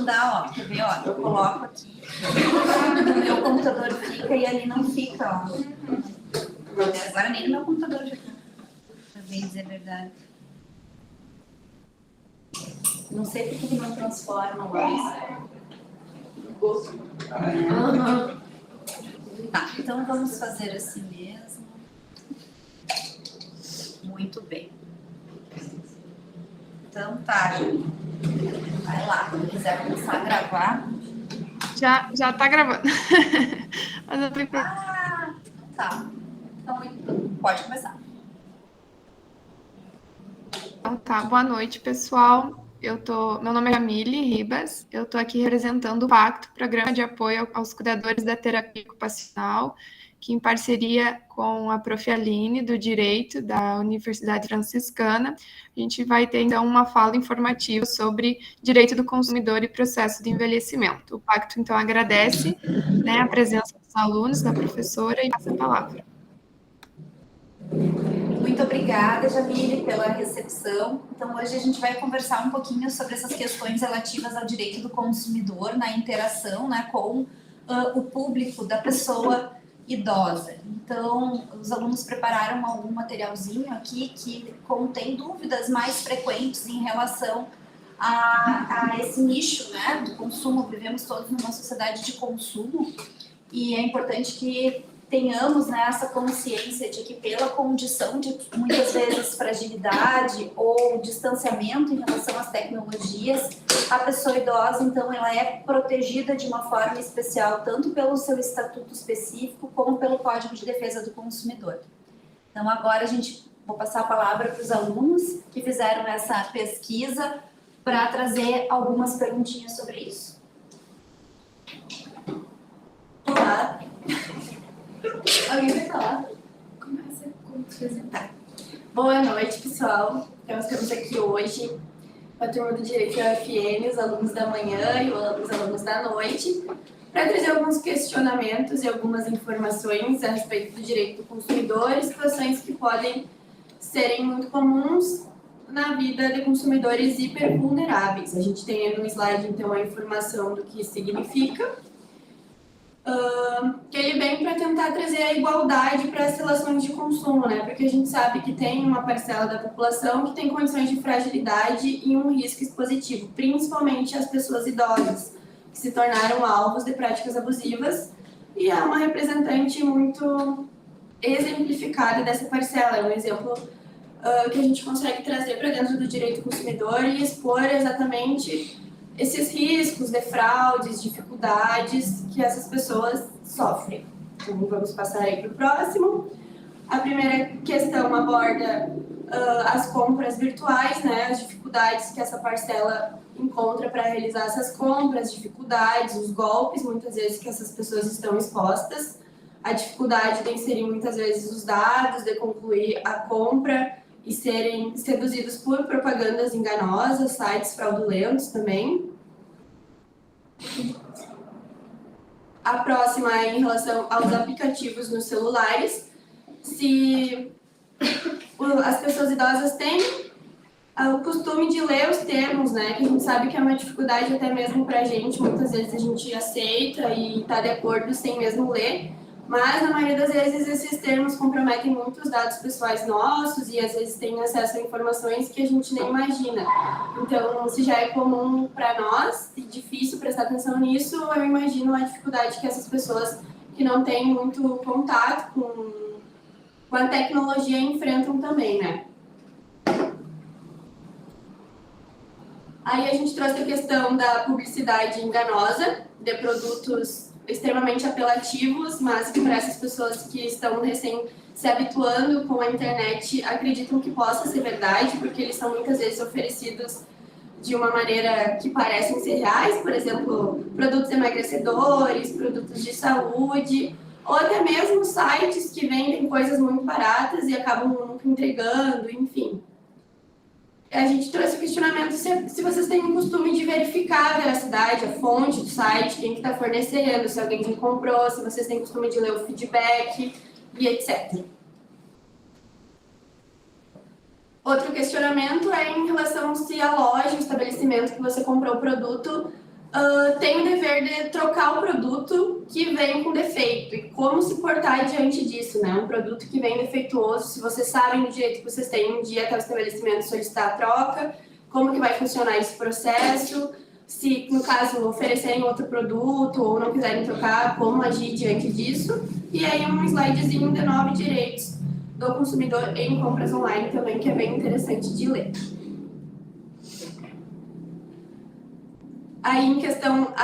mudar, ó. Quer ver, ó? Eu coloco aqui, no meu computador fica e ali não fica, ó. Agora nem no meu computador já fica. Pra bem dizer a verdade. Não sei por que não transforma lá. Gosto. Tá, então vamos fazer assim mesmo. Muito bem. Então tá, Ju. Vai lá, quando quiser começar a gravar. Já tá gravando. Mas eu prefiro... Tá. Então pode começar. Então tá, boa noite, pessoal. Meu nome é Camille Ribas, eu estou aqui representando o Pacto, Programa de Apoio aos Cuidadores da Terapia Ocupacional, que em parceria com a Prof. Aline, do Direito, da Universidade Franciscana, a gente vai ter, então, uma fala informativa sobre direito do consumidor e processo de envelhecimento. O Pacto, então, agradece, né, a presença dos alunos, da professora, e passa a palavra. Muito obrigada, Jamile, pela recepção. Então, hoje a gente vai conversar um pouquinho sobre essas questões relativas ao direito do consumidor na interação, né, com o público da pessoa idosa. Então, os alunos prepararam algum materialzinho aqui que contém dúvidas mais frequentes em relação a esse nicho, né, do consumo. Vivemos todos numa sociedade de consumo e é importante que tenhamos, né, essa consciência de que pela condição de muitas vezes fragilidade ou distanciamento em relação às tecnologias, a pessoa idosa, então, ela é protegida de uma forma especial, tanto pelo seu estatuto específico, como pelo Código de Defesa do Consumidor. Então, agora vou passar a palavra para os alunos que fizeram essa pesquisa para trazer algumas perguntinhas sobre isso. Olá! Alguém vai falar? Começa a apresentar. Boa noite, pessoal. Então, estamos aqui hoje com a turma do Direito UFN, os alunos da manhã e os alunos da noite, para trazer alguns questionamentos e algumas informações a respeito do direito do consumidor e situações que podem serem muito comuns na vida de consumidores hipervulneráveis. A gente tem aí no slide, então, a informação do que significa. Que ele vem para tentar trazer a igualdade para as relações de consumo, né? Porque a gente sabe que tem uma parcela da população que tem condições de fragilidade e um risco expositivo, principalmente as pessoas idosas, que se tornaram alvos de práticas abusivas, e é uma representante muito exemplificada dessa parcela, é um exemplo que a gente consegue trazer para dentro do direito do consumidor e expor exatamente esses riscos de fraudes, dificuldades que essas pessoas sofrem. Então, vamos passar aí para o próximo. A primeira questão aborda as compras virtuais, né, as dificuldades que essa parcela encontra para realizar essas compras, dificuldades, os golpes, muitas vezes, que essas pessoas estão expostas, a dificuldade de inserir, muitas vezes, os dados, de concluir a compra e serem seduzidos por propagandas enganosas, sites fraudulentos também. A próxima é em relação aos aplicativos nos celulares. Se as pessoas idosas têm o costume de ler os termos, né, que a gente sabe que é uma dificuldade até mesmo para a gente, muitas vezes a gente aceita e está de acordo sem mesmo ler, mas na maioria das vezes esses termos comprometem muito os dados pessoais nossos e às vezes tem acesso a informações que a gente nem imagina. Então, se já é comum para nós e difícil prestar atenção nisso, eu imagino a dificuldade que essas pessoas que não têm muito contato com a tecnologia enfrentam também, né? Aí a gente trouxe a questão da publicidade enganosa de produtos extremamente apelativos, mas que para essas pessoas que estão recém se habituando com a internet acreditam que possa ser verdade, porque eles são muitas vezes oferecidos de uma maneira que parecem ser reais, por exemplo, produtos emagrecedores, produtos de saúde, ou até mesmo sites que vendem coisas muito baratas e acabam nunca entregando, enfim. A gente trouxe o questionamento se vocês têm o costume de verificar a veracidade, a fonte do site, quem que está fornecendo, se alguém já comprou, se vocês têm o costume de ler o feedback e etc. Outro questionamento é em relação se a loja, o estabelecimento que você comprou o produto, tem o dever de trocar o produto que vem com defeito e como se portar diante disso, né? Um produto que vem defeituoso, se vocês sabem do direito que vocês têm um dia até o estabelecimento solicitar a troca, como que vai funcionar esse processo, se, no caso, oferecerem outro produto ou não quiserem trocar, como agir diante disso. E aí um slidezinho de 9 direitos do consumidor em compras online também, que é bem interessante de ler. Aí, em questão,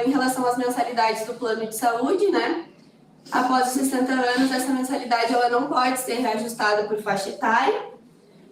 em relação às mensalidades do plano de saúde, né? Após os 60 anos, essa mensalidade ela não pode ser reajustada por faixa etária.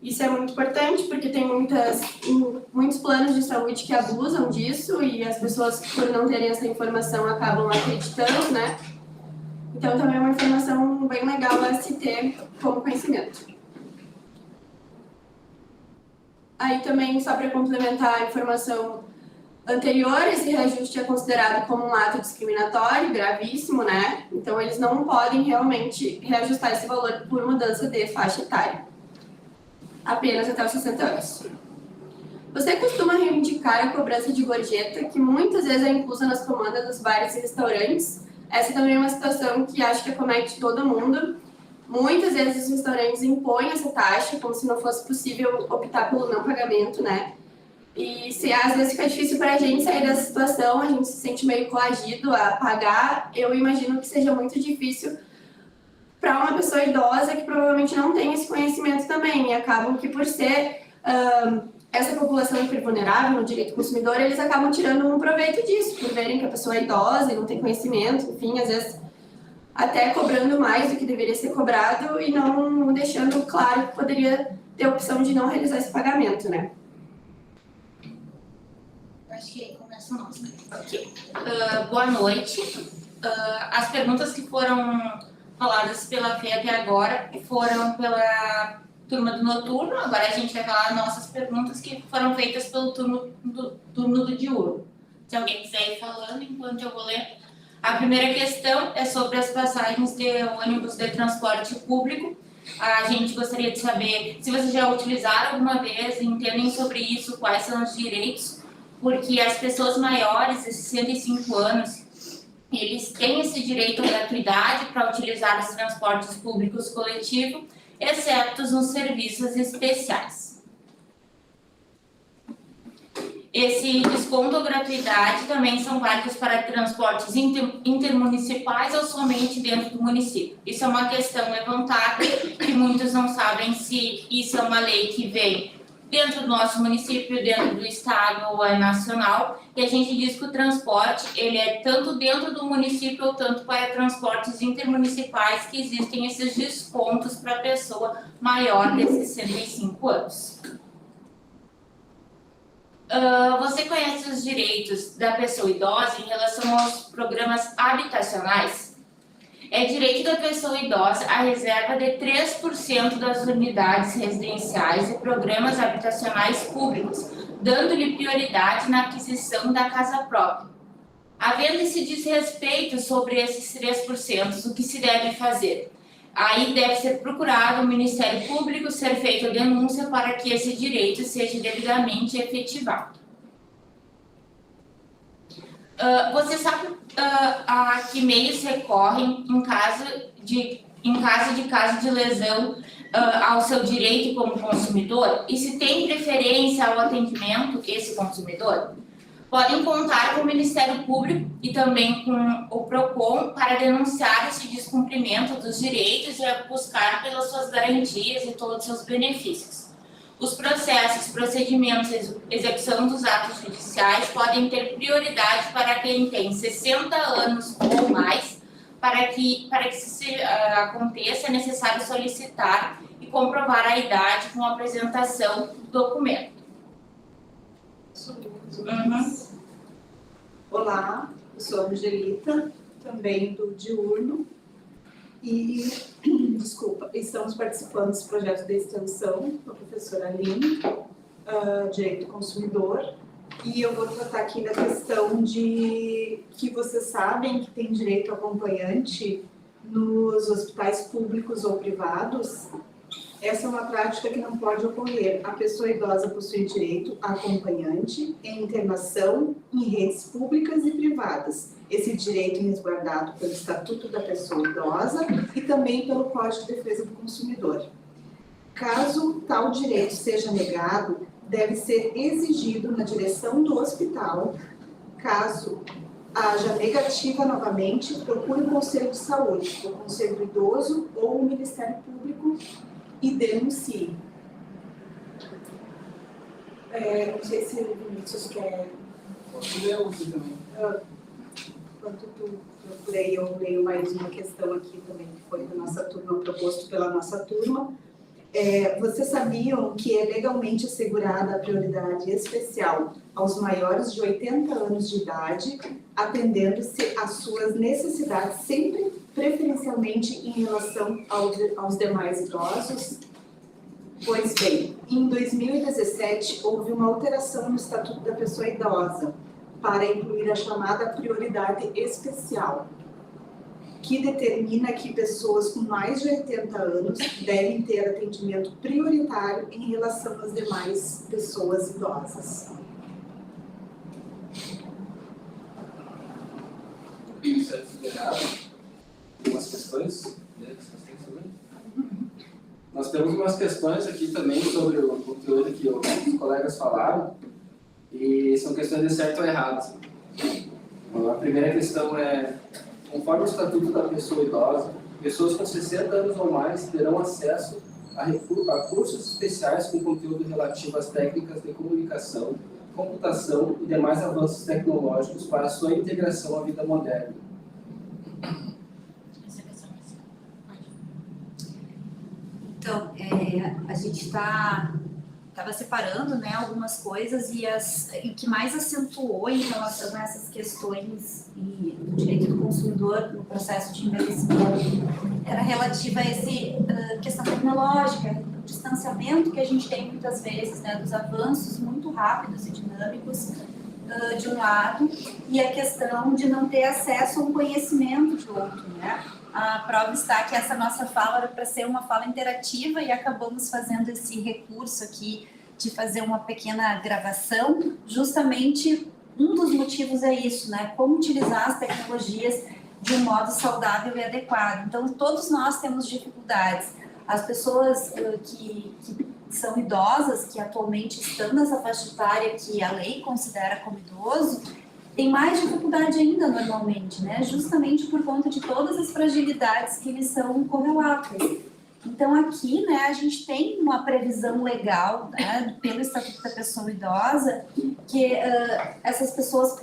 Isso é muito importante, porque tem muitos planos de saúde que abusam disso e as pessoas, por não terem essa informação, acabam acreditando, né? Então, também é uma informação bem legal a se ter como conhecimento. Aí, também, só para complementar a informação anterior, esse reajuste é considerado como um ato discriminatório, gravíssimo, né? Então, eles não podem realmente reajustar esse valor por mudança de faixa etária. Apenas até os 60 anos. Você costuma reivindicar a cobrança de gorjeta, que muitas vezes é inclusa nas comandas dos bares e restaurantes. Essa também é uma situação que acho que acomete todo mundo. Muitas vezes os restaurantes impõem essa taxa, como se não fosse possível optar pelo não pagamento, né? E se às vezes fica difícil para a gente sair dessa situação, a gente se sente meio coagido a pagar, eu imagino que seja muito difícil para uma pessoa idosa que provavelmente não tem esse conhecimento também. E acabam que, por ser essa população hipervulnerável no direito do consumidor, eles acabam tirando um proveito disso, por verem que a pessoa é idosa e não tem conhecimento, enfim, às vezes até cobrando mais do que deveria ser cobrado e não deixando claro que poderia ter a opção de não realizar esse pagamento, né? Acho que começa o nosso. Ok. Boa noite. As perguntas que foram faladas pela Fê até agora foram pela turma do noturno. Agora a gente vai falar nossas perguntas que foram feitas pelo turno do diurno. Se alguém quiser ir falando enquanto eu vou ler. A primeira questão é sobre as passagens de ônibus de transporte público. A gente gostaria de saber se vocês já utilizaram alguma vez, entendem sobre isso, quais são os direitos, porque as pessoas maiores de 65 anos, eles têm esse direito à gratuidade para utilizar os transportes públicos coletivos, exceto nos serviços especiais. Esse desconto ou gratuidade também são válidos para transportes intermunicipais ou somente dentro do município. Isso é uma questão levantada, que muitos não sabem se isso é uma lei que vem dentro do nosso município, dentro do estado ou é nacional, e a gente diz que o transporte, ele é tanto dentro do município ou tanto para transportes intermunicipais que existem esses descontos para a pessoa maior de 65 anos. Você conhece os direitos da pessoa idosa em relação aos programas habitacionais? É direito da pessoa idosa a reserva de 3% das unidades residenciais e programas habitacionais públicos, dando-lhe prioridade na aquisição da casa própria. Havendo esse desrespeito sobre esses 3%, o que se deve fazer? Aí deve ser procurado o Ministério Público, ser feita a denúncia para que esse direito seja devidamente efetivado. Você sabe a que meios recorrem em caso de lesão ao seu direito como consumidor? E se tem preferência ao atendimento esse consumidor? Podem contar com o Ministério Público e também com o PROCON para denunciar esse descumprimento dos direitos e buscar pelas suas garantias e todos os seus benefícios. Os processos, procedimentos e execução dos atos judiciais podem ter prioridade para quem tem 60 anos ou mais. Para que isso aconteça, é necessário solicitar e comprovar a idade com a apresentação do documento. Olá, eu sou a Angelita, também do diurno, e, estamos participando desse projeto de extensão com a professora Aline, Direito do Consumidor, e eu vou tratar aqui da questão de que vocês sabem que tem direito ao acompanhante nos hospitais públicos ou privados. Essa é uma prática que não pode ocorrer. A pessoa idosa possui direito a acompanhante em internação em redes públicas e privadas. Esse direito é resguardado pelo Estatuto da Pessoa Idosa e também pelo Código de Defesa do Consumidor. Caso tal direito seja negado, deve ser exigido na direção do hospital. Caso haja negativa novamente, procure o Conselho de Saúde, o Conselho do Idoso ou o Ministério Público e denuncie. Não sei se o Vinícius quer... Posso ler outro também. Enquanto tu procurei, eu leio mais uma questão aqui também, que foi da nossa turma, proposto pela nossa turma. Vocês sabiam que é legalmente assegurada a prioridade especial aos maiores de 80 anos de idade, atendendo-se às suas necessidades, sempre preferencialmente em relação aos demais idosos? Pois bem, em 2017 houve uma alteração no Estatuto da Pessoa Idosa para incluir a chamada prioridade especial, que determina que pessoas com mais de 80 anos devem ter atendimento prioritário em relação às demais pessoas idosas. Algumas questões? Nós temos umas questões aqui também sobre o conteúdo que os colegas falaram, e são questões de certo ou errado. A primeira questão é: conforme o Estatuto da Pessoa Idosa, pessoas com 60 anos ou mais terão acesso a cursos especiais com conteúdo relativo às técnicas de comunicação, computação e demais avanços tecnológicos para sua integração à vida moderna. Então, a gente estava separando, né, algumas coisas e o que mais acentuou em relação a essas questões do direito do consumidor no processo de envelhecimento era relativa a essa questão tecnológica, o distanciamento que a gente tem muitas vezes, né, dos avanços muito rápidos e dinâmicos de um lado, e a questão de não ter acesso a um conhecimento de outro, né? A prova está que essa nossa fala era para ser uma fala interativa e acabamos fazendo esse recurso aqui de fazer uma pequena gravação. Justamente um dos motivos é isso, né? Como utilizar as tecnologias de um modo saudável e adequado. Então, todos nós temos dificuldades. As pessoas que são idosas, que atualmente estão nessa faixa etária que a lei considera como idoso, tem mais dificuldade ainda normalmente, né? Justamente por conta de todas as fragilidades que lhes são correlatas. Então aqui, né, a gente tem uma previsão legal, né, pelo Estatuto da Pessoa Idosa, que essas pessoas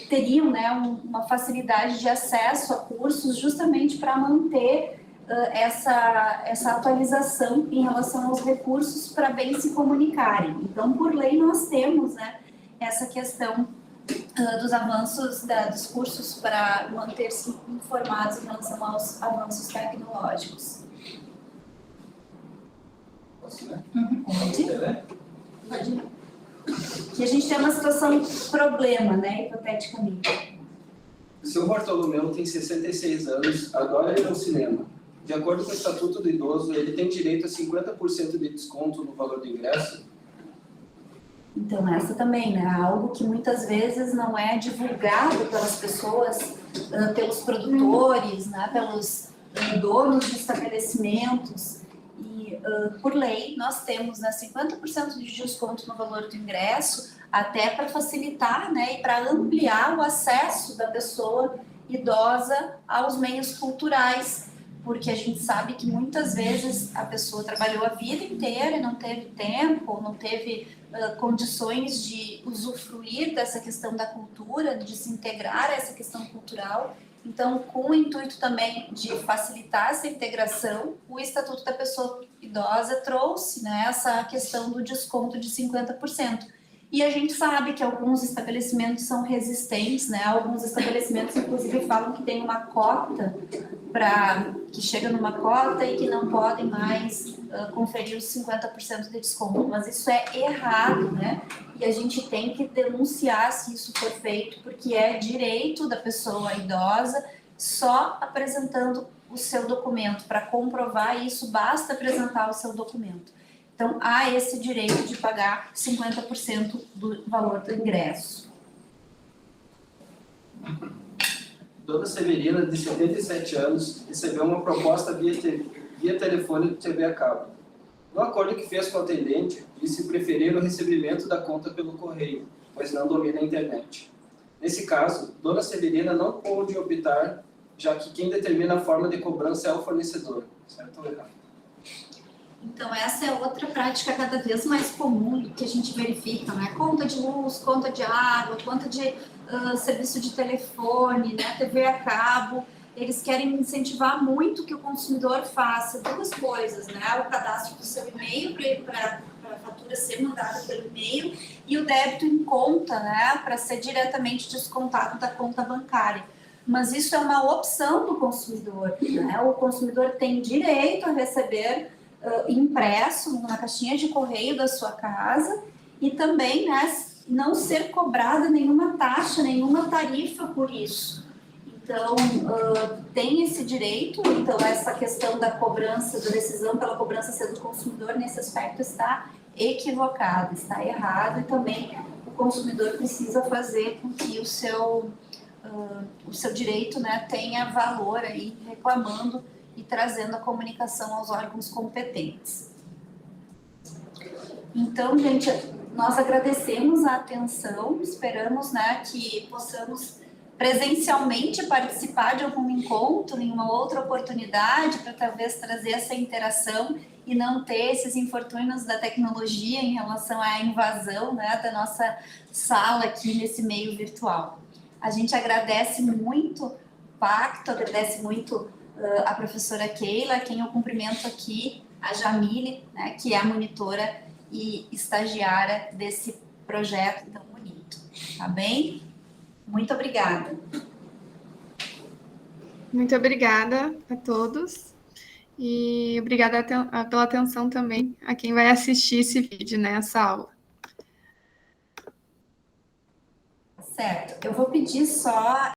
teriam, né, uma facilidade de acesso a cursos justamente para manter essa atualização em relação aos recursos para bem se comunicarem. Então, por lei, nós temos, né, essa questão dos avanços dos cursos para manter-se informados em relação aos avanços tecnológicos. Posso ler? Pode? Pode. Que a gente tem uma situação problema, né, hipoteticamente. O seu Bartolomeu tem 66 anos, adora ir ao cinema. De acordo com o Estatuto do Idoso, ele tem direito a 50% de desconto no valor do ingresso? Então, essa também, né? Algo que muitas vezes não é divulgado pelas pessoas, pelos produtores, né? Pelos donos de estabelecimentos. E, por lei, nós temos, né, 50% de desconto no valor do ingresso, até para facilitar, né, e para ampliar o acesso da pessoa idosa aos meios culturais, porque a gente sabe que muitas vezes a pessoa trabalhou a vida inteira e não teve tempo, não teve condições de usufruir dessa questão da cultura, de se integrar a essa questão cultural. Então, com o intuito também de facilitar essa integração, o Estatuto da Pessoa Idosa trouxe, né, essa questão do desconto de 50%. E a gente sabe que alguns estabelecimentos são resistentes, né? Alguns estabelecimentos, inclusive, falam que tem uma cota, que chega numa cota e que não podem mais conferir os 50% de desconto. Mas isso é errado, né? E a gente tem que denunciar se isso for feito, porque é direito da pessoa idosa, só apresentando o seu documento. Para comprovar isso, basta apresentar o seu documento. Então, há esse direito de pagar 50% do valor do ingresso. Dona Severina, de 77 anos, recebeu uma proposta via telefone do TV a cabo. No acordo que fez com o atendente, disse preferir o recebimento da conta pelo correio, pois não domina a internet. Nesse caso, Dona Severina não pôde optar, já que quem determina a forma de cobrança é o fornecedor. Certo ou errado? Então, essa é outra prática cada vez mais comum que a gente verifica, né? Conta de luz, conta de água, conta de serviço de telefone, né? TV a cabo. Eles querem incentivar muito que o consumidor faça duas coisas, né? O cadastro do seu e-mail para a fatura ser mandada pelo e-mail e o débito em conta, né? Para ser diretamente descontado da conta bancária. Mas isso é uma opção do consumidor, né? O consumidor tem direito a receber impresso na caixinha de correio da sua casa e também, né, não ser cobrada nenhuma taxa, nenhuma tarifa por isso. Então, tem esse direito. Então, essa questão da cobrança, da decisão pela cobrança ser do consumidor, nesse aspecto está equivocada, está errado, e também o consumidor precisa fazer com que o seu direito, né, tenha valor aí, reclamando e trazendo a comunicação aos órgãos competentes. Então, gente, nós agradecemos a atenção, esperamos, né, que possamos presencialmente participar de algum encontro, em uma outra oportunidade, para talvez trazer essa interação e não ter esses infortúnios da tecnologia em relação à invasão, né, da nossa sala aqui nesse meio virtual. A gente agradece muito o Pacto, agradece muito a professora Keila, quem eu cumprimento aqui, a Jamile, né, que é a monitora e estagiária desse projeto tão bonito, tá bem? Muito obrigada. Muito obrigada a todos e obrigada pela atenção também a quem vai assistir esse vídeo, né, essa aula. Certo, eu vou pedir só